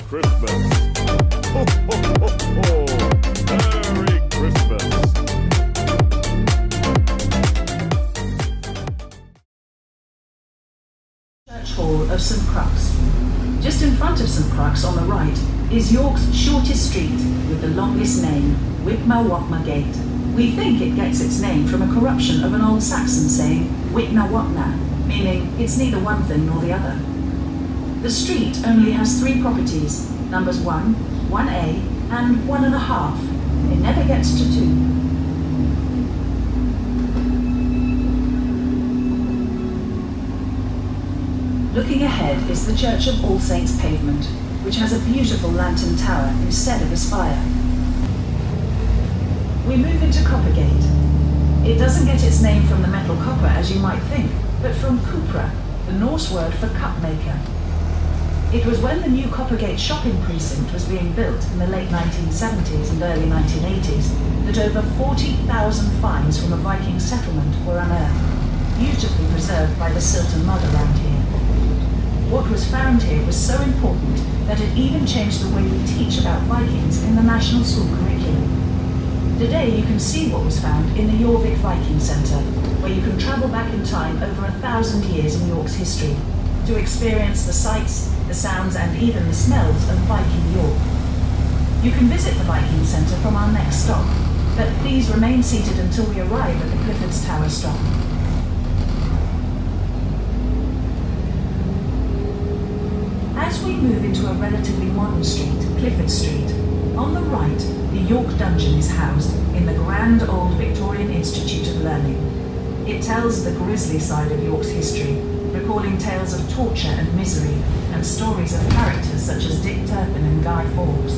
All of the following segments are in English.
Christmas. Ho, ho, ho, ho. Merry Christmas. Church Hall of St Crux. Just in front of St Crux on the right is York's shortest street with the longest name, Whitma Watma Gate. We think it gets its name from a corruption of an old Saxon saying Whitna Watna, meaning it's neither one thing nor the other. The street only has 3 properties, numbers 1, 1A and 1.5. It never gets to 2. Looking ahead is the Church of All Saints pavement, which has a beautiful lantern tower instead of a spire. We move into Coppergate. It doesn't get its name from the metal copper as you might think, but from cupra, the Norse word for cup maker. It was when the new Coppergate shopping precinct was being built in the late 1970s and early 1980s that over 40,000 finds from a Viking settlement were unearthed, beautifully preserved by the silt and mud around here. What was found here was so important that it even changed the way we teach about Vikings in the national school curriculum. Today you can see what was found in the Jorvik Viking Centre, where you can travel back in time over 1,000 years in York's history to experience the sights, the sounds and even the smells of Viking York. You can visit the Viking Centre from our next stop, but please remain seated until we arrive at the Clifford's Tower stop. As we move into a relatively modern street, Clifford Street, on the right, the York Dungeon is housed in the grand old Victorian Institute of Learning. It tells the grisly side of York's history, recalling tales of torture and misery, and stories of characters such as Dick Turpin and Guy Fawkes.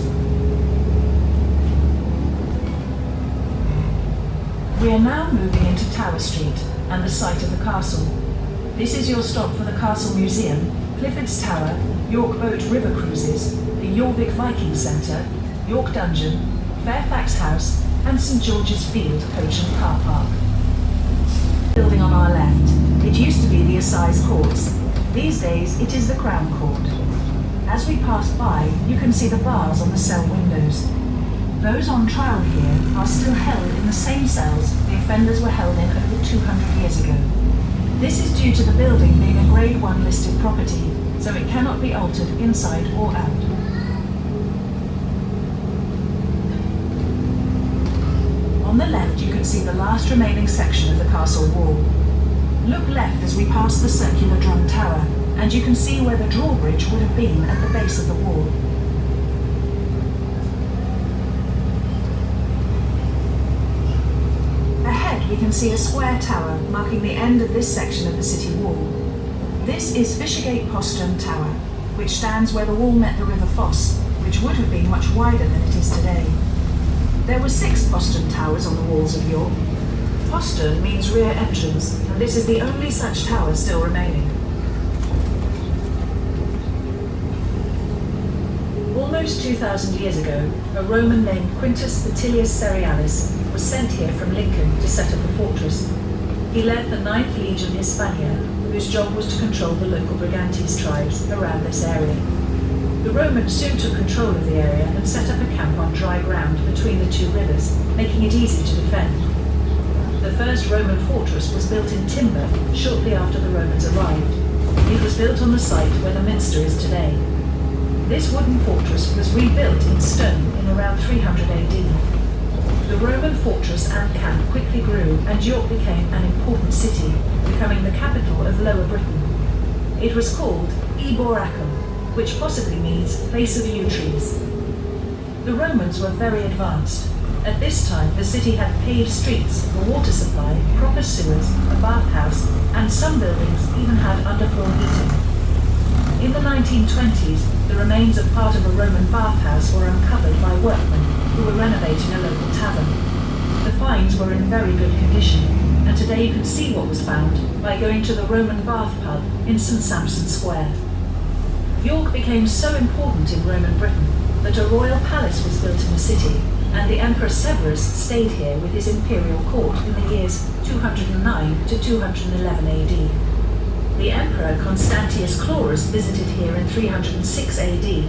We are now moving into Tower Street and the site of the castle. This is your stop for the Castle Museum, Clifford's Tower, York Boat River Cruises, the Jorvik Viking Centre, York Dungeon, Fairfax House and St George's Field Coach and Car Park. Building on our left, it used to be the Assize Courts. These days it is the Crown Court. As we pass by, you can see the bars on the cell windows. Those on trial here are still held in the same cells the offenders were held in over 200 years ago. This is due to the building being a Grade 1 listed property, so it cannot be altered inside or out. On the left you can see the last remaining section of the castle wall. Look left as we pass the circular drum tower, and you can see where the drawbridge would have been at the base of the wall. Ahead we can see a square tower marking the end of this section of the city wall. This is Fishergate Postern Tower, which stands where the wall met the River Foss, which would have been much wider than it is today. There were 6 postern towers on the walls of York. Postern means rear entrance, and this is the only such tower still remaining. Almost 2,000 years ago, a Roman named Quintus Atilius Cerealis was sent here from Lincoln to set up a fortress. He led the 9th Legion Hispania, whose job was to control the local Brigantes tribes around this area. The Romans soon took control of the area and set up a camp on dry ground between the 2 rivers, making it easy to defend. The first Roman fortress was built in timber shortly after the Romans arrived. It was built on the site where the minster is today. This wooden fortress was rebuilt in stone in around 300 AD. The Roman fortress and camp quickly grew and York became an important city, becoming the capital of Lower Britain. It was called E400, which possibly means place of yew trees. The Romans were very advanced. At this time, the city had paved streets, a water supply, proper sewers, a bathhouse, and some buildings even had underfloor heating. In the 1920s, the remains of part of a Roman bathhouse were uncovered by workmen who were renovating a local tavern. The finds were in very good condition, and today you can see what was found by going to the Roman Bath Pub in St Sampson Square. York became so important in Roman Britain that a royal palace was built in the city, and the Emperor Severus stayed here with his imperial court in the years 209 to 211 AD. The Emperor Constantius Chlorus visited here in 306 AD.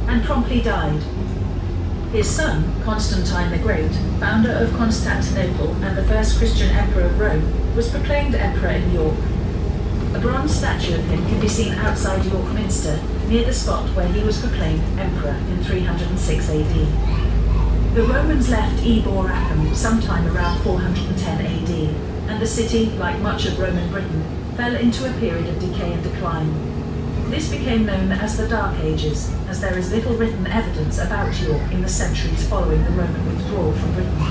and promptly died. His son, Constantine the Great, founder of Constantinople and the first Christian emperor of Rome, was proclaimed emperor in York. A bronze statue of him can be seen outside York Minster, near the spot where he was proclaimed emperor in 306 AD. The Romans left E400 sometime around 410 AD, and the city, like much of Roman Britain, fell into a period of decay and decline. This became known as the Dark Ages, as there is little written evidence about York in the centuries following the Roman withdrawal from Britain.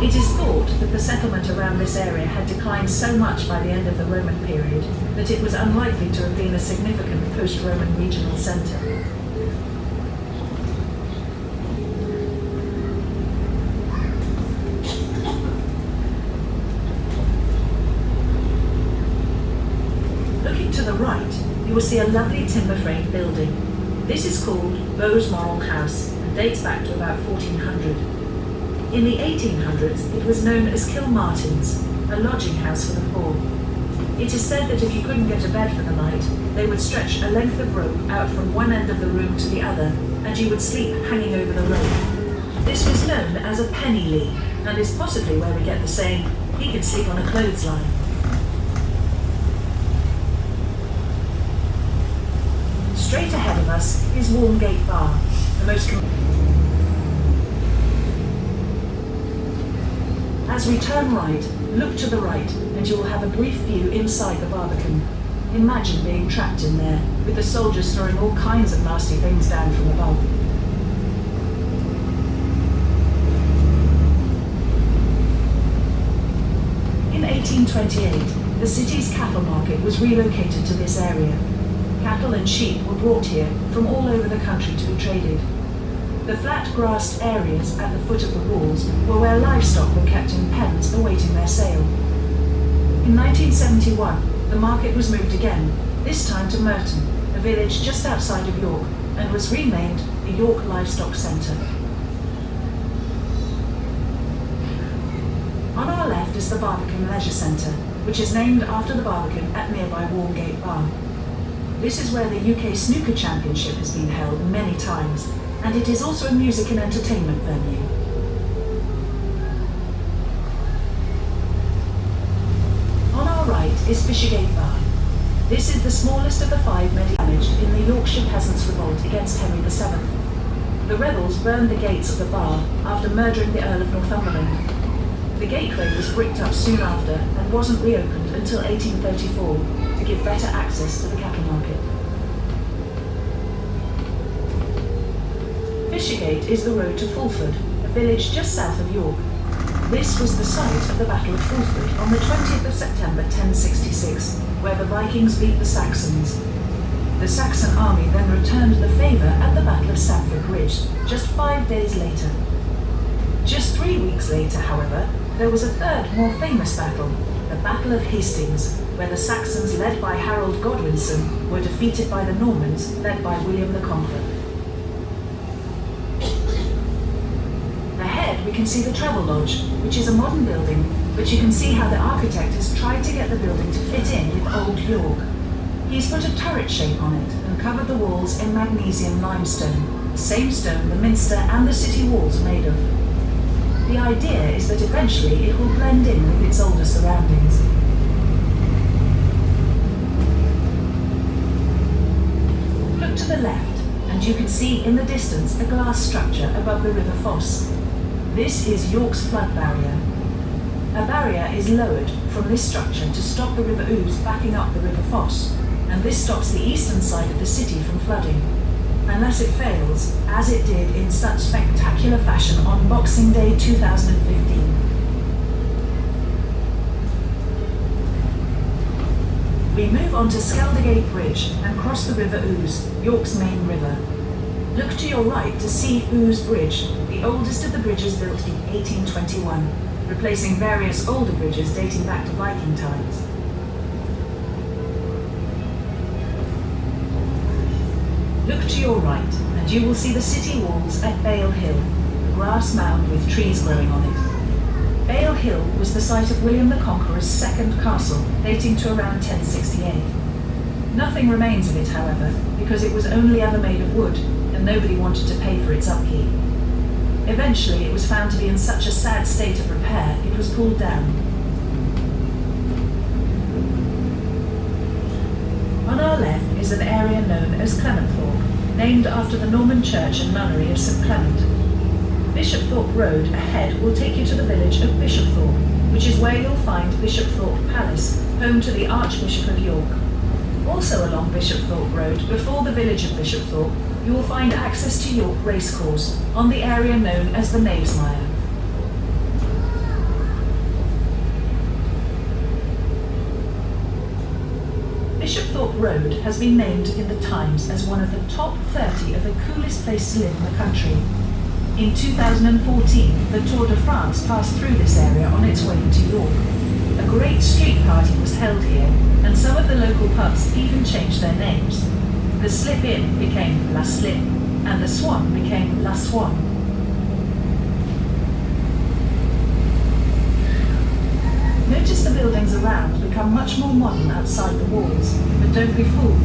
It is thought that the settlement around this area had declined so much by the end of the Roman period that it was unlikely to have been a significant post-Roman regional centre. Looking to the right, you will see a lovely timber-framed building. This is called Balmoral House and dates back to about 1400. In the 1800s, it was known as Kilmartin's, a lodging house for the poor. It is said that if you couldn't get a bed for the night, they would stretch a length of rope out from one end of the room to the other, and you would sleep hanging over the rope. This was known as a penny lee, and is possibly where we get the saying, "He can sleep on a clothesline." Straight ahead of us is Walmgate Bar, the most As we turn right, look to the right, and you will have a brief view inside the Barbican. Imagine being trapped in there, with the soldiers throwing all kinds of nasty things down from above. In 1828, the city's cattle market was relocated to this area. Cattle and sheep were brought here from all over the country to be traded. The flat grassed areas at the foot of the walls were where livestock were kept in pens awaiting their sale. In 1971, the market was moved again, this time to Merton, a village just outside of York, and was renamed the York Livestock Centre. On our left is the Barbican Leisure Centre, which is named after the Barbican at nearby Walmgate Bar. This is where the UK Snooker Championship has been held many times, and it is also a music and entertainment venue. On our right is Fishergate Bar. This is the smallest of the 5 men damaged in the Yorkshire Peasants' Revolt against Henry VII. The rebels burned the gates of the bar after murdering the Earl of Northumberland. The gateway was bricked up soon after and wasn't reopened until 1834 to give better access to the cattle market. Fishergate is the road to Fulford, a village just south of York. This was the site of the Battle of Fulford on the 20th of September 1066, where the Vikings beat the Saxons. The Saxon army then returned the favour at the Battle of Stamford Bridge, just 5 days later. Just 3 weeks later, however, there was a third, more famous battle, the Battle of Hastings, where the Saxons, led by Harold Godwinson, were defeated by the Normans, led by William the Conqueror. Ahead we can see the Travel Lodge, which is a modern building, but you can see how the architect has tried to get the building to fit in with Old York. He's put a turret shape on it and covered the walls in magnesium limestone, the same stone the minster and the city walls are made of. The idea is that eventually it will blend in with its older surroundings. Look to the left, and you can see in the distance a glass structure above the River Foss. This is York's flood barrier. A barrier is lowered from this structure to stop the River Ouse backing up the River Foss, and this stops the eastern side of the city from flooding. Unless it fails, as it did in such spectacular fashion on Boxing Day 2015. We move on to Skeldergate Bridge and cross the River Ouse, York's main river. Look to your right to see Ouse Bridge, the oldest of the bridges built in 1821, replacing various older bridges dating back to Viking times. Look to your right, and you will see the city walls at Bale Hill, a grass mound with trees growing on it. Bale Hill was the site of William the Conqueror's second castle, dating to around 1068. Nothing remains of it, however, because it was only ever made of wood, and nobody wanted to pay for its upkeep. Eventually, it was found to be in such a sad state of repair, it was pulled down. On our left is an area known as Clementhorpe, named after the Norman church and nunnery of St Clement. Bishopthorpe Road ahead will take you to the village of Bishopthorpe, which is where you'll find Bishopthorpe Palace, home to the Archbishop of York. Also along Bishopthorpe Road, before the village of Bishopthorpe, you will find access to York Racecourse, on the area known as the Knavesmire. Bishopthorpe Road has been named in the Times as one of the top 30 of the coolest places to live in the country. In 2014, the Tour de France passed through this area on its way to York. A great street party was held here, and some of the local pubs even changed their names. The Slip Inn became La Slip, and the Swan became La Swan. Notice the buildings around become much more modern outside the walls, but don't be fooled.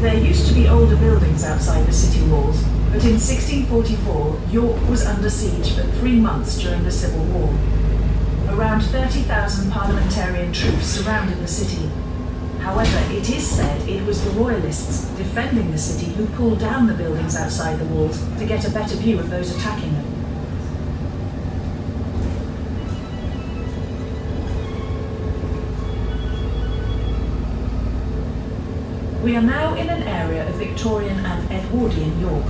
There used to be older buildings outside the city walls, but in 1644, York was under siege for 3 months during the Civil War. Around 30,000 parliamentarian troops surrounded the city. However, it is said it was the Royalists defending the city who pulled down the buildings outside the walls to get a better view of those attacking them. We are now in an area of Victorian and Edwardian York.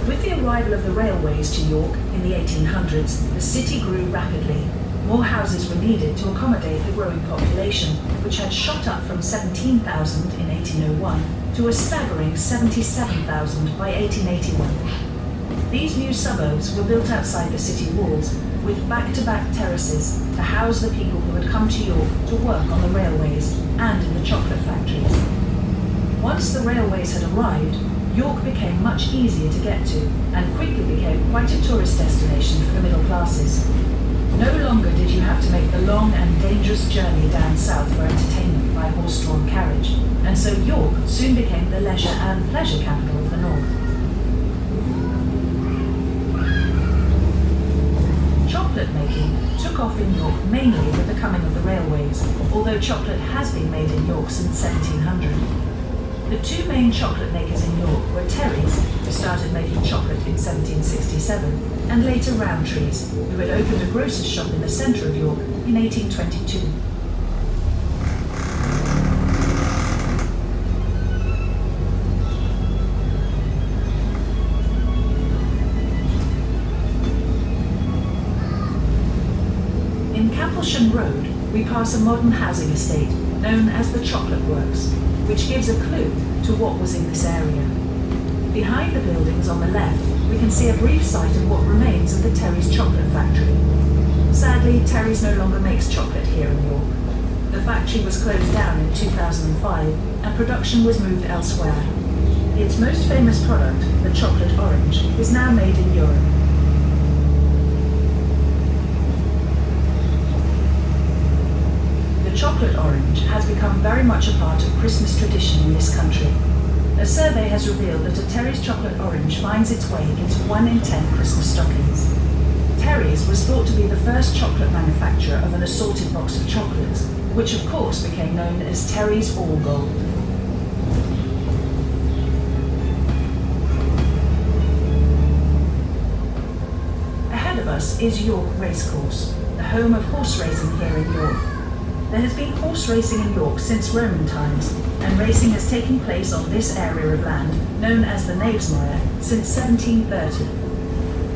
With the arrival of the railways to York in the 1800s, the city grew rapidly. More houses were needed to accommodate the growing population, which had shot up from 17,000 in 1801 to a staggering 77,000 by 1881. These new suburbs were built outside the city walls, with back-to-back terraces to house the people who had come to York to work on the railways and in the chocolate factories. Once the railways had arrived, York became much easier to get to and quickly became quite a tourist destination for the middle classes. No longer did you have to make the long and dangerous journey down south for entertainment by horse-drawn carriage, and so York soon became the leisure and pleasure capital of the north. Chocolate making took off in York mainly with the coming of the railways, although chocolate has been made in York since 1700. The two main chocolate makers in York were Terry's, who started making chocolate in 1767, and later Rowntree's, who had opened a grocer's shop in the centre of York in 1822. In Camplesham Road, we pass a modern housing estate known as the Chocolate Works, which gives a clue to what was in this area. Behind the buildings on the left, we can see a brief sight of what remains of the Terry's chocolate factory. Sadly, Terry's no longer makes chocolate here in York. The factory was closed down in 2005 and production was moved elsewhere. Its most famous product, the chocolate orange, is now made in Europe. Chocolate orange has become very much a part of Christmas tradition in this country. A survey has revealed that a Terry's chocolate orange finds its way into 1 in 10 Christmas stockings. Terry's was thought to be the first chocolate manufacturer of an assorted box of chocolates, which of course became known as Terry's All Gold. Ahead of us is York Racecourse, the home of horse racing here in York. There has been horse racing in York since Roman times, and racing has taken place on this area of land, known as the Knavesmire, since 1730.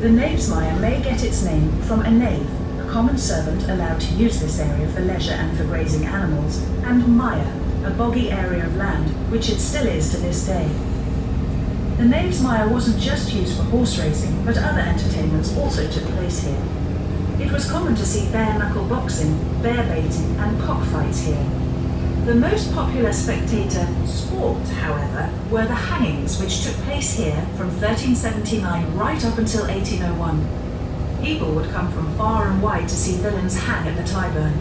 The Knavesmire may get its name from a knave, a common servant allowed to use this area for leisure and for grazing animals, and mire, a boggy area of land, which it still is to this day. The Knavesmire wasn't just used for horse racing, but other entertainments also took place here. It was common to see bare-knuckle boxing, bear baiting and cockfights here. The most popular spectator sport, however, were the hangings, which took place here from 1379 right up until 1801. People would come from far and wide to see villains hang at the Tyburn.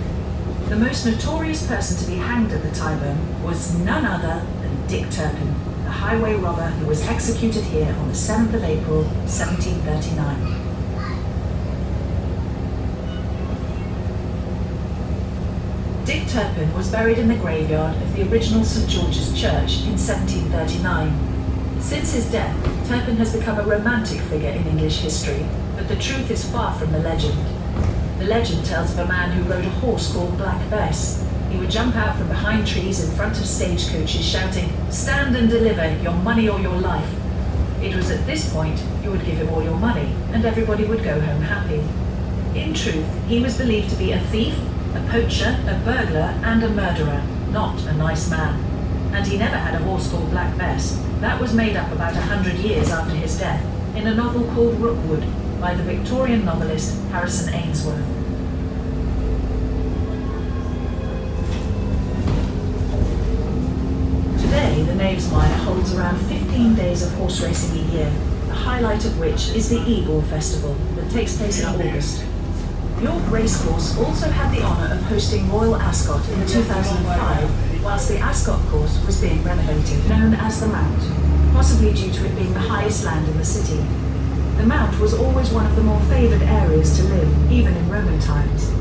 The most notorious person to be hanged at the Tyburn was none other than Dick Turpin, a highway robber who was executed here on the 7th of April, 1739. Dick Turpin was buried in the graveyard of the original St George's Church in 1739. Since his death, Turpin has become a romantic figure in English history, but the truth is far from the legend. The legend tells of a man who rode a horse called Black Bess. He would jump out from behind trees in front of stagecoaches shouting, "Stand and deliver, your money or your life." It was at this point you would give him all your money, and everybody would go home happy. In truth, he was believed to be a thief, a poacher, a burglar, and a murderer, not a nice man. And he never had a horse called Black Bess. That was made up about 100 years after his death, in a novel called Rookwood, by the Victorian novelist Harrison Ainsworth. Today, the Knavesmire holds around 15 days of horse racing a year, the highlight of which is the Eagle Festival that takes place in August. York Racecourse also had the honour of hosting Royal Ascot in 2005, whilst the Ascot course was being renovated, known as the Mount, possibly due to it being the highest land in the city. The Mount was always one of the more favoured areas to live, even in Roman times.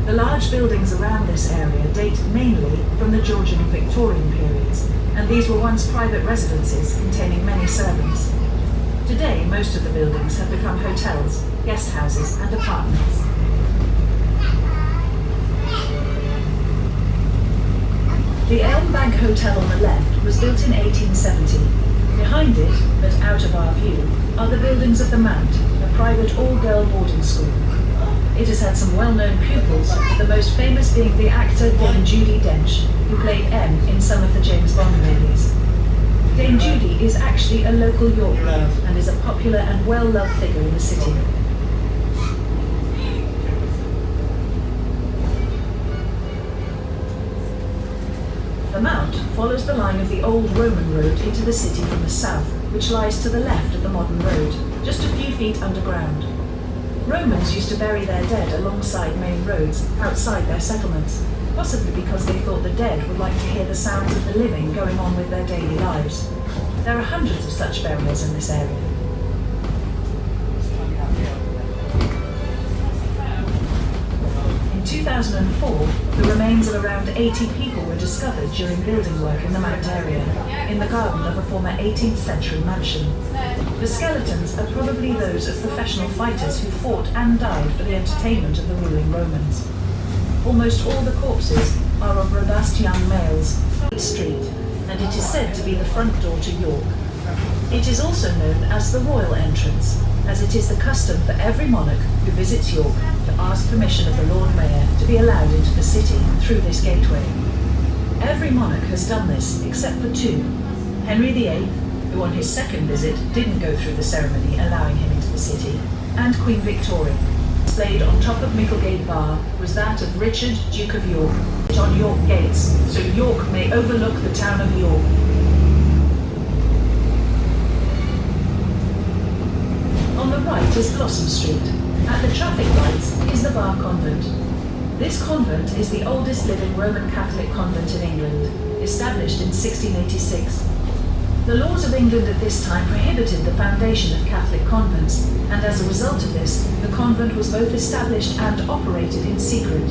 The large buildings around this area date mainly from the Georgian and Victorian periods, and these were once private residences containing many servants. Today, most of the buildings have become hotels, guest houses, and apartments. The Elmbank Hotel on the left was built in 1870. Behind it, but out of our view, are the buildings of the Mount, a private all-girl boarding school. It has had some well-known pupils, the most famous being the actor Dame Judi Dench, who played M in some of the James Bond movies. Dame Judi is actually a local York girl and is a popular and well-loved figure in the city. The Mount follows the line of the old Roman road into the city from the south, which lies to the left of the modern road, just a few feet underground. Romans used to bury their dead alongside main roads, outside their settlements, possibly because they thought the dead would like to hear the sounds of the living going on with their daily lives. There are hundreds of such burials in this area. In 2004, the remains of around 80 people were discovered during building work in the Mount area, in the garden of a former 18th century mansion. The skeletons are probably those of professional fighters who fought and died for the entertainment of the ruling Romans. Almost all the corpses are of robust young males. Street, and it is said to be the front door to York. It is also known as the Royal Entrance, as it is the custom for every monarch who visits York to ask permission of the Lord Mayor to be allowed into the city through this gateway. Every monarch has done this except for two: Henry VIII, who on his second visit didn't go through the ceremony allowing him into the city, and Queen Victoria. Displayed on top of Micklegate Bar was that of Richard, Duke of York, on York gates, so York may overlook the town of York. On the right is Blossom Street. At the traffic lights is the Bar Convent. This convent is the oldest living Roman Catholic convent in England, established in 1686. The laws of England at this time prohibited the foundation of Catholic convents, and as a result of this, the convent was both established and operated in secret.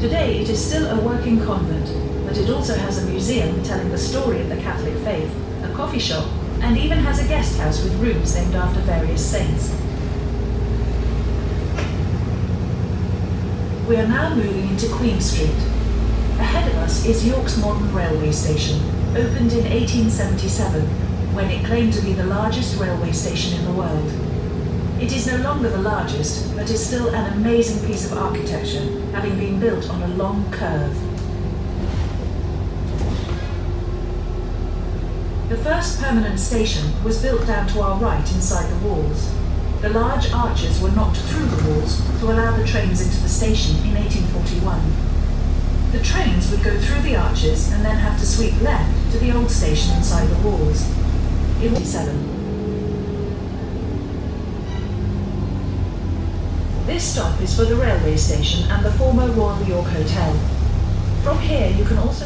Today it is still a working convent, but it also has a museum telling the story of the Catholic faith, a coffee shop, and even has a guest house with rooms named after various saints. We are now moving into Queen Street. Ahead of us is York's modern railway station, opened in 1877, when it claimed to be the largest railway station in the world. It is no longer the largest, but is still an amazing piece of architecture, having been built on a long curve. The first permanent station was built down to our right inside the walls. The large arches were knocked through the walls to allow the trains into the station in 1841. The trains would go through the arches and then have to sweep left to the old station inside the walls. In 1947. This stop is for the railway station and the former Royal York Hotel. From here you can also